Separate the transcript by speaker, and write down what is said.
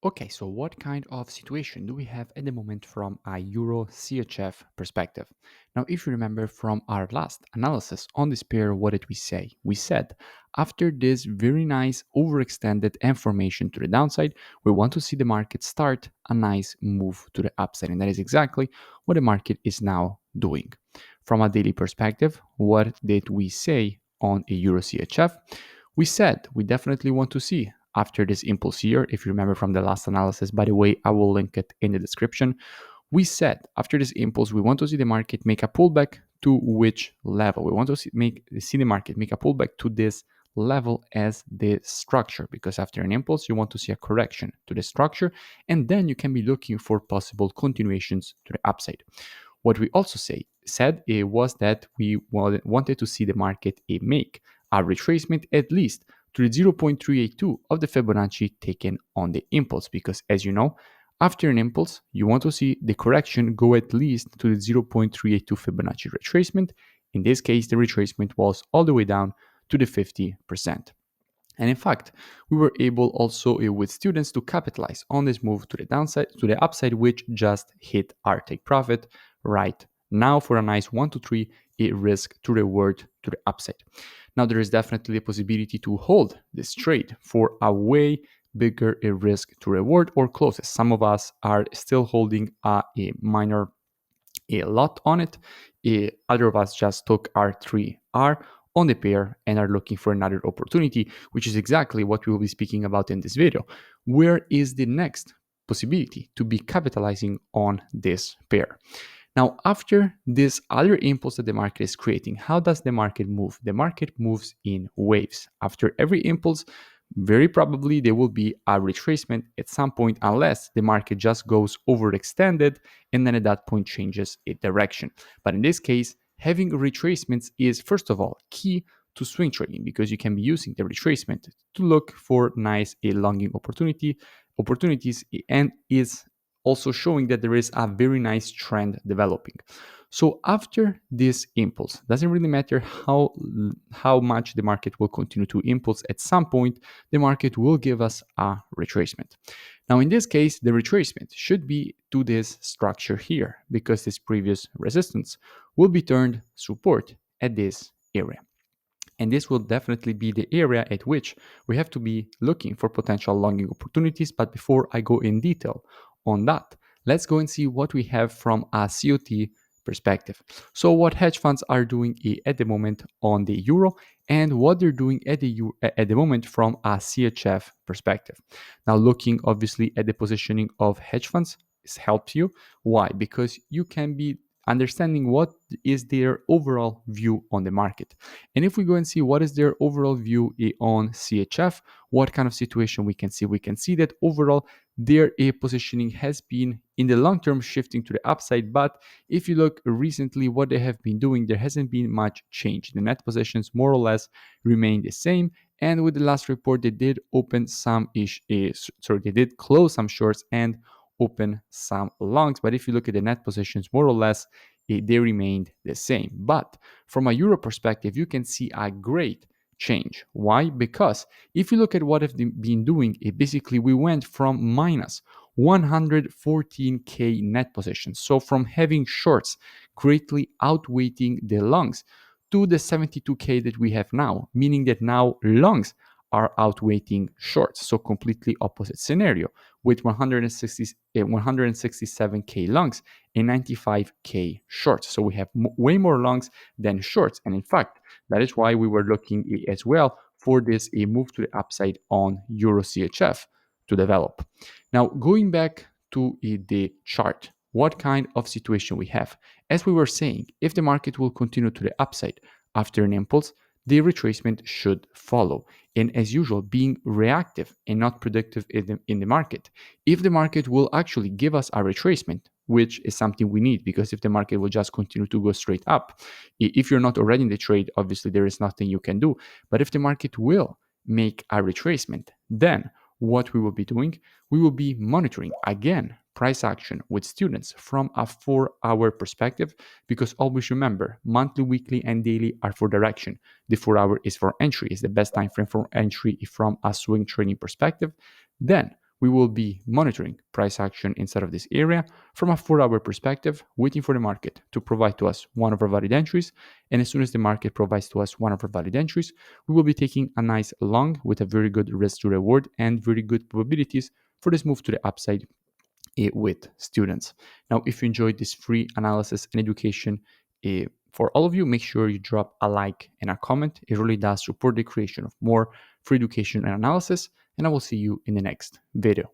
Speaker 1: Okay, so what kind of situation do we have at the moment from a Euro CHF perspective? Now, if you remember from our last analysis on this pair, what did we say? We said after this very nice overextended and formation to the downside, we want to see the market start a nice move to the upside. And that is exactly what the market is now doing. From a daily perspective, what did we say on a Euro CHF? We said we definitely want to see after this impulse here. If you remember from the last analysis, by the way, I will link it in the description. We said after this impulse, we want to see the market make a pullback to which level? We want to see the market make a pullback to this level as the structure, because after an impulse, you want to see a correction to the structure, and then you can be looking for possible continuations to the upside. What we also said was that we wanted to see the market make a retracement at least to the 0.382 of the Fibonacci taken on the impulse, because as you know, after an impulse, you want to see the correction go at least to the 0.382 Fibonacci retracement. In this case, the retracement was all the way down to the 50%. And in fact, we were able also with students to capitalize on this move to the downside, to the upside, which just hit our take profit right now for a nice 1 to 3 a risk to reward to the upside. Now, there is definitely a possibility to hold this trade for a way bigger a risk to reward or closest. Some of us are still holding a minor lot on it. Other of us just took our 3R on the pair and are looking for another opportunity, which is exactly what we will be speaking about in this video. Where is the next possibility to be capitalizing on this pair? Now, after this other impulse that the market is creating, how does the market move? The market moves in waves. After every impulse, very probably there will be a retracement at some point, unless the market just goes overextended and then at that point changes its direction. But in this case, having retracements is first of all key to swing trading, because you can be using the retracement to look for nice longing opportunities, and is also showing that there is a very nice trend developing. So after this impulse, doesn't really matter how much the market will continue to impulse, at some point the market will give us a retracement. Now in this case, the retracement should be to this structure here, because this previous resistance will be turned support at this area. And this will definitely be the area at which we have to be looking for potential longing opportunities. But before I go in detail on that, let's go and see what we have from a COT perspective. So what hedge funds are doing at the moment on the euro, and what they're doing at the moment from a CHF perspective. Now looking obviously at the positioning of hedge funds helps you. Why? Because you can be understanding what is their overall view on the market. And if we go and see what is their overall view on CHF, what kind of situation we can see that overall their positioning has been in the long term shifting to the upside. But if you look recently what they have been doing, there hasn't been much change. The net positions more or less remain the same. And with the last report, they did open they did close some shorts and open some longs. But if you look at the net positions, more or less, they remained the same. But from a euro perspective, you can see a great change. Why? Because if you look at what have been doing, basically we went from minus 114k net positions. So from having shorts greatly outweighing the longs to the 72k that we have now, meaning that now longs are outweighing shorts. So completely opposite scenario with 167k longs and 95k shorts. So we have way more longs than shorts. And in fact, that is why we were looking as well for this a move to the upside on Euro CHF to develop. Now, going back to the chart, what kind of situation we have? As we were saying, if the market will continue to the upside after an impulse, the retracement should follow. And as usual, being reactive and not predictive in the market. If the market will actually give us a retracement, which is something we need, because if the market will just continue to go straight up, if you're not already in the trade, obviously there is nothing you can do. But if the market will make a retracement, then what we will be doing, we will be monitoring again price action with students from a 4-hour perspective, because always remember, monthly, weekly, and daily are for direction. The 4-hour is for entry, is the best time frame for entry from a swing trading perspective. Then we will be monitoring price action inside of this area from a 4-hour perspective, waiting for the market to provide to us one of our valid entries. And as soon as the market provides to us one of our valid entries, we will be taking a nice long with a very good risk to reward and very good probabilities for this move to the upside with students. Now, if you enjoyed this free analysis and education for all of you, make sure you drop a like and a comment. It really does support the creation of more free education and analysis. And I will see you in the next video.